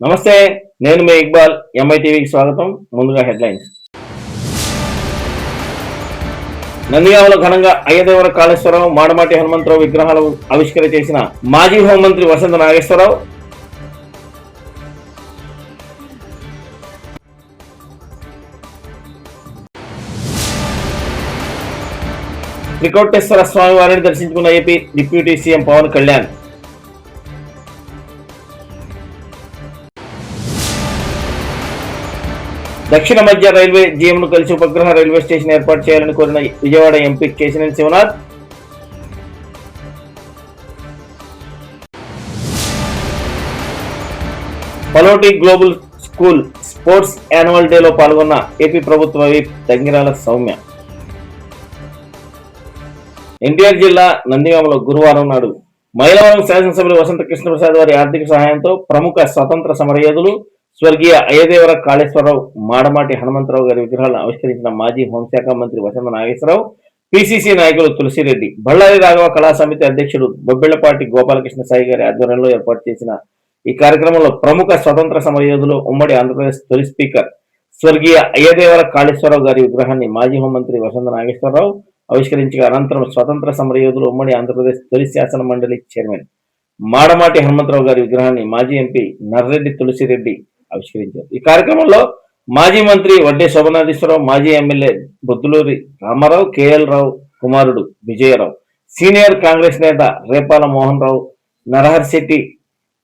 నమస్తే, నేను మీ ఇక్బాల్. ఎంఐ టీవీకి స్వాగతం. ముందుగా హెడ్లైన్స్. నందిగామలో ఘనంగా అయ్యదేవర కాళేశ్వరరావు, మాడమాటి హనుమంతరావు విగ్రహాలు ఆవిష్కరణ చేసిన మాజీ హోంమంత్రి వసంత నాగేశ్వరరావు. త్రికోటేశ్వర స్వామి వారిని దర్శించుకున్న AP deputy CM Pawan Kalyan. దక్షిణ మధ్య రైల్వే జీఎంను కలిసి ఉపగ్రహ రైల్వే స్టేషన్ ఏర్పాటు చేయాలని కోరిన Vijayawada MP Kesineni Sivanath. Pallotti global school sports annual డేలో పాల్గొన్న ఏపీ ప్రభుత్వ విప్ తంగిరాల సౌమ్య. ఎన్టీఆర్ జిల్లా నందిగామలో గురువారం నాడు మైలవరం శాసనసభ్యులు వసంత కృష్ణప్రసాద్ వారి ఆర్థిక సహాయంతో ప్రముఖ స్వతంత్ర సమరయోధులు స్వర్గీయ అయ్యదేవర కాళేశ్వరరావు, మాడమాటి హనుమంతరావు గారి విగ్రహాలను ఆవిష్కరించిన మాజీ హోంశాఖ మంత్రి వసంత నాగేశ్వరరావు, పిసిసి నాయకులు తులసిరెడ్డి, బళ్ళారి రాఘవ కళా సమితి అధ్యక్షుడు బొబ్బిళ్లపాటి గోపాలకృష్ణ సాయి గారి ఆధ్వర్యంలో ఏర్పాటు చేసిన ఈ కార్యక్రమంలో ప్రముఖ స్వతంత్ర సమరయోధులు, ఉమ్మడి ఆంధ్రప్రదేశ్ తొలి స్పీకర్ స్వర్గీయ అయ్యదేవర కాళేశ్వరరావు గారి విగ్రహాన్ని మాజీ హోంమంత్రి వసంత నాగేశ్వరరావు ఆవిష్కరించగా అనంతరం స్వతంత్ర సమరయోధులు, ఉమ్మడి ఆంధ్రప్రదేశ్ తొలి శాసన మండలి చైర్మన్ మాడమాటి హనుమంతరావు గారి విగ్రహాన్ని మాజీ ఎంపీ నర్రెడ్డి తులసిరెడ్డి ఆవిష్కరించారు. ఈ కార్యక్రమంలో మాజీ మంత్రి వడ్డే శోభనాధీశ్వరరావు, మాజీ ఎమ్మెల్యే బొద్దులూరి రామారావు, కేఎల్ రావు కుమారుడు విజయరావు, సీనియర్ కాంగ్రెస్ నేత రేపాల మోహన్ రావు, నరహర్శెట్టి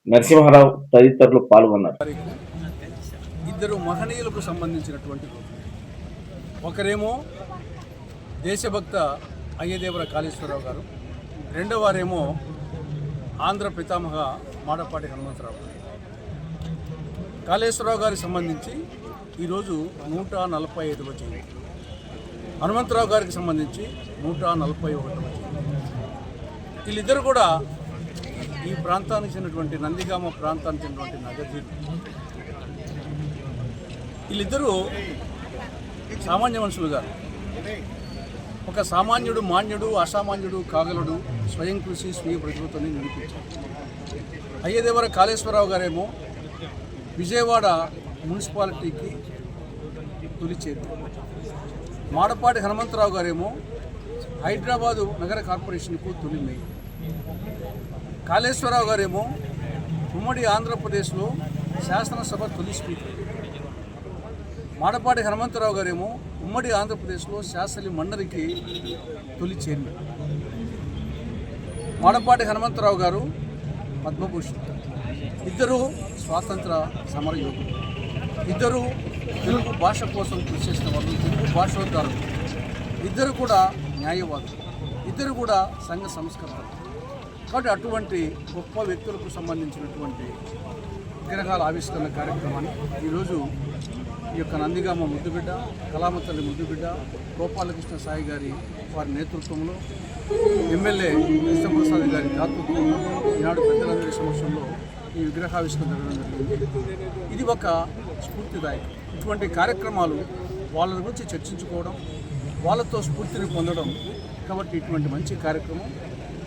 నరసింహారావు తదితరులు పాల్గొన్నారు. ఇద్దరు మహనీయులకు సంబంధించినటువంటి ఒకరేమో దేశభక్త అయ్యదేవర కాళేశ్వరరావు గారు, రెండో వారేమో ఆంధ్ర పితామహ మాడపాటి హనుమంతరావు గారు. కాళేశ్వరరావు గారికి సంబంధించి ఈరోజు 145వ జయంతి, హనుమంతరావు గారికి సంబంధించి 141వ జయంతి. వీళ్ళిద్దరు కూడా ఈ ప్రాంతానికి చెందినటువంటి నందిగామ ప్రాంతానికి చెందినటువంటి నగరజీలు. వీళ్ళిద్దరూ సామాన్య మనుషులు గారు. ఒక సామాన్యుడు మాన్యుడు, అసామాన్యుడు కాగలడు, స్వయం కృషి స్వీయ ప్రతిభతో నిరూపించారు. అయ్యదేవర కాళేశ్వరరావు గారేమో విజయవాడ మున్సిపాలిటీకి తొలి చైర్మన్, మాడపాటి హనుమంతరావు గారేమో హైదరాబాదు నగర కార్పొరేషన్కు తొలి మేయర్, కాళేశ్వరరావు గారేమో ఉమ్మడి ఆంధ్రప్రదేశ్లో శాసనసభ తొలి స్పీకర్, మాడపాటి హనుమంతరావు గారేమో ఉమ్మడి ఆంధ్రప్రదేశ్లో శాసన మండలికి తొలి చైర్మన్. మాడపాటి హనుమంతరావు గారు పద్మభూషణ్. ఇద్దరు స్వాతంత్ర సమరయోధులు, ఇద్దరు తెలుగు భాష కోసం కృషి చేసిన వాళ్ళు, తెలుగు భాషోద్ధారులు, ఇద్దరు కూడా న్యాయవాదులు, ఇద్దరు కూడా సంఘ సంస్కర్తలు. కాబట్టి అటువంటి గొప్ప వ్యక్తులకు సంబంధించినటువంటి విగ్రహాల ఆవిష్కరణ కార్యక్రమాన్ని ఈరోజు ఈ యొక్క నందిగామ ముద్దుబిడ్డ, కళామతల్లి ముద్దుబిడ్డ గోపాలకృష్ణ సాయి గారి వారి నేతృత్వంలో, ఎమ్మెల్యే కృష్ణప్రసాద్ గారి దాతృత్వంలో ఈనాడు పెద్దలందరి సమక్షంలో ఈ విగ్రహావిష్కరణ జరగడం జరిగింది. ఇది ఒక స్ఫూర్తిదాయకం. ఇటువంటి కార్యక్రమాలు వాళ్ళ గురించి చర్చించుకోవడం, వాళ్ళతో స్ఫూర్తిని పొందడం. కాబట్టి ఇటువంటి మంచి కార్యక్రమం,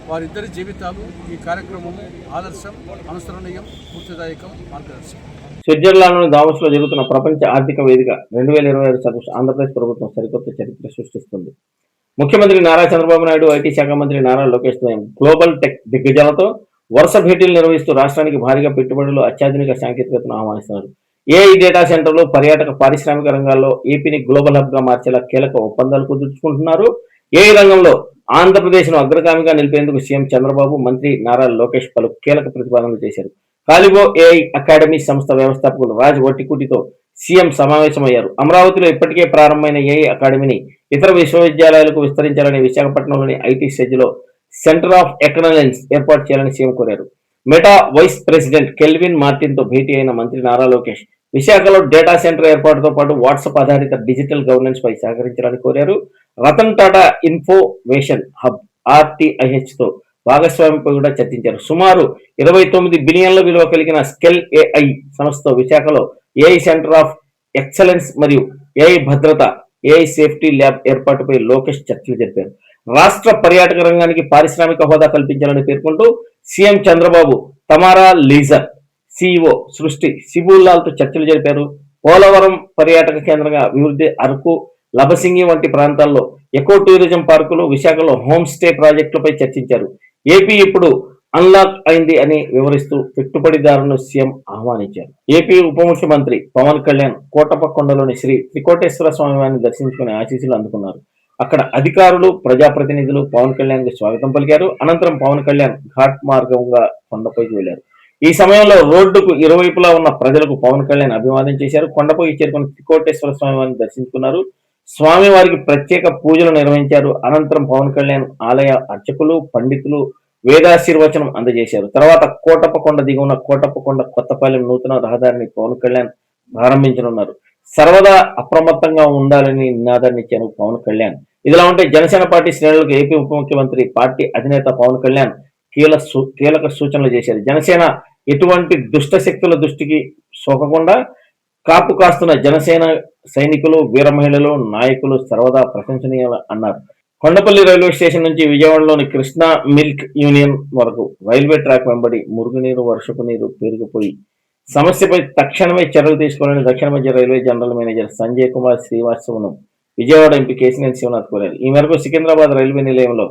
వారిద్దరి జీవితాలు ఈ కార్యక్రమము ఆదర్శం, అనుసరణీయం, స్ఫూర్తిదాయకం, మార్గదర్శకం. స్విట్జర్లాండ్లోని దావోస్లో జరుగుతున్న ప్రపంచ ఆర్థిక వేదిక 2025 సదస్సు ఆంధ్రప్రదేశ్ ప్రభుత్వం సరికొత్త చరిత్ర సృష్టిస్తుంది. ముఖ్యమంత్రి నారా చంద్రబాబు నాయుడు, ఐటీ శాఖ మంత్రి నారా లోకేష్ గ్లోబల్ టెక్ దిగ్గజాలతో వరుస భేటీలు నిర్వహిస్తూ రాష్ట్రానికి భారీగా పెట్టుబడులు, అత్యాధునిక సాంకేతికతను ఆహ్వానిస్తున్నారు. ఏఐ డేటా సెంటర్లు, పర్యాటక, పారిశ్రామిక రంగాల్లో ఏపీని గ్లోబల్ హబ్ గా మార్చేలా కీలక ఒప్పందాలు కుదుర్చుకుంటున్నారు. ఏఐ రంగంలో ఆంధ్రప్రదేశ్ను అగ్రగామిగా నిలిపేందుకు సీఎం చంద్రబాబు, మంత్రి నారా లోకేష్ పలు కీలక ప్రతిపాదనలు చేశారు. కాలిబో ఏఐ అకాడమీ సంస్థ వ్యవస్థాపకులు రాజ్ వట్టికుటితో సీఎం సమావేశమయ్యారు. అమరావతిలో ఇప్పటికే ప్రారంభమైన ఏఐ అకాడమీని ఇతర విశ్వవిద్యాలయాలకు విస్తరించాలని, విశాఖపట్నంలోని ఐటీ సెజ్లో సెంటర్ ఆఫ్ ఎక్సలెన్స్ ఏర్పాటు చేయాలని సీఎం కోరారు. Meta vice president Kelvin Martin తో భేటీ అయిన మంత్రి నారా లోకేష్ విశాఖలో డేటా సెంటర్ ఏర్పాటుతో పాటు వాట్సాప్ ఆధారిత డిజిటల్ గవర్నెన్స్ పై సహకరించాలని కోరారు. రతన్ టాటా ఇన్ఫోవేషన్ హబ్ RTIH తో భాగస్వామ్యంపై కూడా చర్చించారు. సుమారు 29 బిలియన్ల విలువ కలిగిన స్కెల్ ఏఐ సంస్థతో విశాఖలో ఏఐ సెంటర్ ఆఫ్ ఎక్సలెన్స్ మరియు ఏఐ భద్రత, ఏఐ సేఫ్టీ ల్యాబ్ ఏర్పాటుపై లోకేష్ చర్చలు జరిపారు. రాష్ట్ర పర్యాటక రంగానికి పారిశ్రామిక హోదా కల్పించాలని పేర్కొంటూ సీఎం చంద్రబాబు తమారా లీజర్ సిఇఓ సృష్టి సిబుల్లాల్తో చర్చలు జరిపారు. పోలవరం పర్యాటక కేంద్రంగా అభివృద్ధి, అరకు, లబసింగి వంటి ప్రాంతాల్లో ఎకో టూరిజం పార్కులు, విశాఖలో హోమ్ స్టే ప్రాజెక్టులపై చర్చించారు. ఏపీ ఇప్పుడు అన్లాక్ అయింది అని వివరిస్తూ పెట్టుబడిదారులను సీఎం ఆహ్వానించారు. ఏపీ ఉప ముఖ్యమంత్రి పవన్ కళ్యాణ్ కోటప్పకొండలోని శ్రీ త్రికోటేశ్వర స్వామి వారిని దర్శించుకుని ఆశీస్సులు అందుకున్నారు. అక్కడ అధికారులు, ప్రజాప్రతినిధులు పవన్ కళ్యాణ్ కి స్వాగతం పలికారు. అనంతరం పవన్ కళ్యాణ్ ఘాట్ మార్గంగా కొండపైకి వెళ్లారు. ఈ సమయంలో రోడ్డుకు ఇరువైపులా ఉన్న ప్రజలకు పవన్ కళ్యాణ్ అభివాదం చేశారు. కొండపైకి చేరుకుని త్రికోటేశ్వర స్వామి వారిని దర్శించుకున్నారు. స్వామి వారికి ప్రత్యేక పూజలు నిర్వహించారు. అనంతరం పవన్ కళ్యాణ్ ఆలయ అర్చకులు, పండితులు వేదాశీర్వచనం అందజేశారు. తర్వాత కోటప్పకొండ దిగువన కోటప్పకొండ కొత్తపాలెం నూతన రహదారిని పవన్ కళ్యాణ్ ప్రారంభించనున్నారు. సర్వదా అప్రమత్తంగా ఉండాలని నినాదాన్ని ఇచ్చారు పవన్ కళ్యాణ్. ఇదిలా ఉంటే జనసేన పార్టీ శ్రేణులకు ఏపీ ఉప ముఖ్యమంత్రి, పార్టీ అధినేత పవన్ కళ్యాణ్ కీలక సూచనలు చేశారు. జనసేన ఎటువంటి దుష్ట శక్తుల దృష్టికి సోకకుండా కాపు కాస్తున్న జనసేన సైనికులు, వీర మహిళలు, నాయకులు సర్వదా ప్రశంసనీయాలు అన్నారు. కొండపల్లి రైల్వే స్టేషన్ నుంచి విజయవాడలోని కృష్ణా మిల్క్ యూనియన్ వరకు రైల్వే ట్రాక్ వెంబడి మురుగునీరు, వర్షపు నీరు పెరిగిపోయి సమస్యపై తక్షణమే చర్యలు తీసుకోవాలని దక్షిణ మధ్య railway general manager Sanjay Kumar శ్రీవాస్తవను విజయవాడ ఎంపీ కేశినేని శివనాథ్ కోరారు. ఈ మేరకు సికింద్రాబాద్ రైల్వే నిలయంలో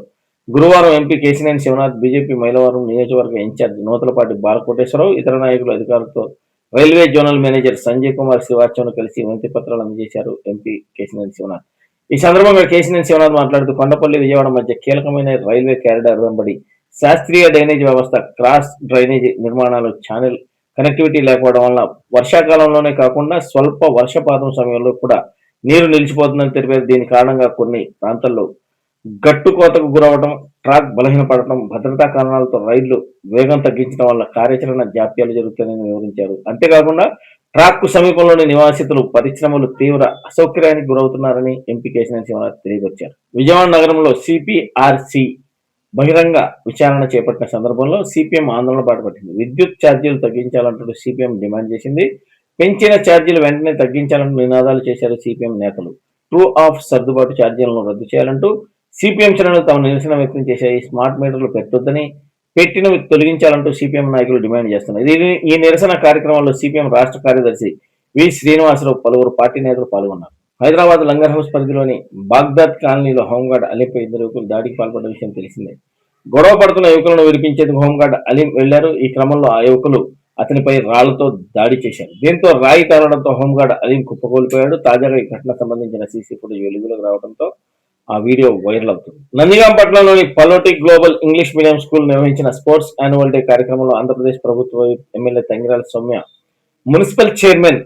గురువారం ఎంపీ కేశినేని శివనాథ్, బీజేపీ మైలవరం నియోజకవర్గ ఇన్ఛార్జ్ నూతలపాటి బాలకోటేశ్వరరావు, ఇతర నాయకులు, అధికారులతో railway zonal manager Sanjay Kumar శ్రీవాస్తవను కలిసి వినతి పత్రాలు అందజేశారు ఎంపీ కేశినేని శివనాథ్. ఈ సందర్భంగా కేశినేని శివనాథ్ మాట్లాడుతూ కొండపల్లి, విజయవాడ మధ్య కీలకమైన రైల్వే కారిడార్ వెంబడి శాస్త్రీయ డ్రైనేజ్ వ్యవస్థ, క్రాస్ డ్రైనేజ్ నిర్మాణాలు, ఛానల్ కనెక్టివిటీ లేకపోవడం వల్ల వర్షాకాలంలోనే కాకుండా స్వల్ప వర్షపాతం సమయంలో కూడా నీరు నిలిచిపోతుందని తెలిపారు. దీని కారణంగా కొన్ని ప్రాంతాల్లో గట్టు కోతకు గురవడం, ట్రాక్ బలహీనపడటం, భద్రతా కారణాలతో రైళ్లు వేగం తగ్గించడం వల్ల కార్యాచరణ జాప్యాలు జరుగుతాయని వివరించారు. అంతేకాకుండా ట్రాక్ కు సమీపంలోని నివాసితులు, పరిశ్రమలు తీవ్ర అసౌకర్యానికి గురవుతున్నారని ఎంపీ కేశినేని శివనాథ్ తెలియవచ్చారు. విజయవాడ నగరంలో సిపిఆర్సి బహిరంగ విచారణ చేపట్టిన సందర్భంలో సిపిఎం ఆందోళన బాటపట్టింది. విద్యుత్ ఛార్జీలు తగ్గించాలంటూ సిపిఎం డిమాండ్ చేసింది. పెంచిన ఛార్జీలు వెంటనే తగ్గించాలంటూ నినాదాలు చేశారు సిపిఎం నేతలు. ట్రూ ఆఫ్ సర్దుబాటు ఛార్జీలను రద్దు చేయాలంటూ సిపిఎం శ్రేణులు తమ నిరసన వ్యక్తం చేశాయి. స్మార్ట్ మీటర్లు పెట్టొద్దని, పెట్టినవి తొలగించాలంటూ సిపిఎం నాయకులు డిమాండ్ చేస్తున్నారు. ఈ నిరసన కార్యక్రమంలో సిపిఎం రాష్ట్ర కార్యదర్శి వి శ్రీనివాసరావు, పలువురు పార్టీ నేతలు పాల్గొన్నారు. హైదరాబాద్ లంగర్ హౌస్ పరిధిలోని బాగ్దాద్ కాలనీలో హోంగార్డ్ అలీపై 2 యువకులు దాడికి పాల్పడ్డ విషయం తెలిసిందే. గొడవ పడుతున్న యువకులను విడిపించేందుకు హోంగార్డ్ అలీం వెళ్లారు. ఈ క్రమంలో ఆ యువకులు అతనిపై రాళ్లతో దాడి చేశారు. దీంతో రాయి తగలడంతో హోంగార్డ్ అలీం కుప్పకూలిపోయాడు. తాజాగా ఈ ఘటనకు సంబంధించిన సీసీ ఫుటేజ్ వెలుగులోకి రావడంతో ఆ వీడియో వైరల్ అవుతుంది. నందిగాం పట్టణంలోని పలోటి గ్లోబల్ ఇంగ్లీష్ మీడియం స్కూల్ నిర్వహించిన స్పోర్ట్స్ యాన్యువల్ డే కార్యక్రమంలో ఆంధ్రప్రదేశ్ ప్రభుత్వ MLA Tangirala Soumya, municipal chairman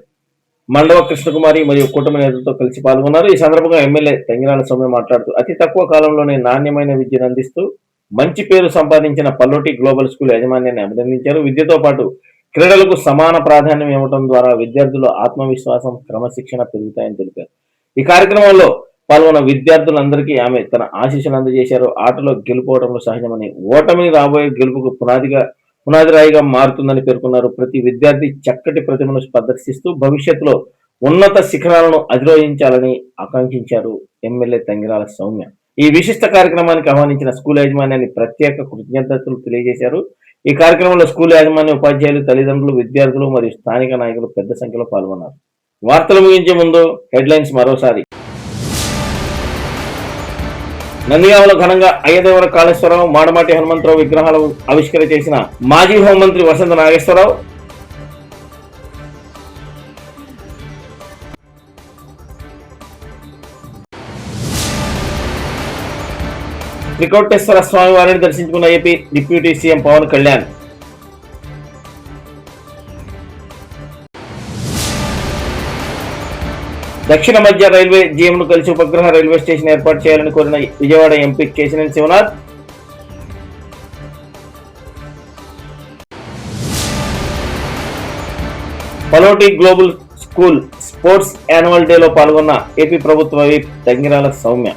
Mandava Krishnakumari మరియు కుటుంబ నేతలతో కలిసి పాల్గొన్నారు. ఈ సందర్భంగా ఎమ్మెల్యే తంగిరాల సౌమ్య మాట్లాడుతూ అతి తక్కువ కాలంలోనే నాణ్యమైన విద్యను అందిస్తూ మంచి పేరు సంపాదించిన పల్లోటి గ్లోబల్ స్కూల్ యాజమాన్యాన్ని అభినందించారు. విద్యతో పాటు క్రీడలకు సమాన ప్రాధాన్యం ఇవ్వడం ద్వారా విద్యార్థుల ఆత్మవిశ్వాసం, క్రమశిక్షణ పెరుగుతాయని తెలిపారు. ఈ కార్యక్రమంలో పాల్గొన్న విద్యార్థులందరికీ ఆమె తన ఆశీస్సులు అందజేశారు. ఆటలో గెలుపోవడంలో సహజమని, ఓటమి రాబోయే గెలుపుకు పునాది రాయిగా మారుతుందని పేర్కొన్నారు. ప్రతి విద్యార్థి చక్కటి ప్రతిభను ప్రదర్శిస్తూ భవిష్యత్తులో ఉన్నత శిఖరాలను అధిరోహించాలని ఆకాంక్షించారు ఎమ్మెల్యే తంగిరాల సౌమ్య. ఈ విశిష్ట కార్యక్రమానికి ఆహ్వానించిన స్కూల్ యాజమాన్యాన్ని ప్రత్యేక కృతజ్ఞతలు తెలియజేశారు. ఈ కార్యక్రమంలో స్కూల్ యాజమాన్య, ఉపాధ్యాయులు, తల్లిదండ్రులు, విద్యార్థులు మరియు స్థానిక నాయకులు పెద్ద సంఖ్యలో పాల్గొన్నారు. వార్తలు ముగించే ముందు హెడ్లైన్స్ మరోసారి. నందిగామలో ఘనంగా అయ్యదేవర కాళేశ్వరరావు, మాడమాటి హనుమంతరావు విగ్రహాలు ఆవిష్కరణ చేసిన మాజీ హోంమంత్రి వసంత నాగేశ్వరరావు. త్రికోటేశ్వర స్వామి వారిని దర్శించుకున్న AP deputy CM Pawan Kalyan. దక్షిణ మధ్య రైల్వే జీఎంను కలిసి ఉపగ్రహ రైల్వే స్టేషన్ ఏర్పాటు చేయాలని కోరిన Vijayawada MP Kesineni Sivanath. Pallotti global school sports annual డేలో పాల్గొన్న ఏపీ ప్రభుత్వ విప్ తంగిరాల సౌమ్య.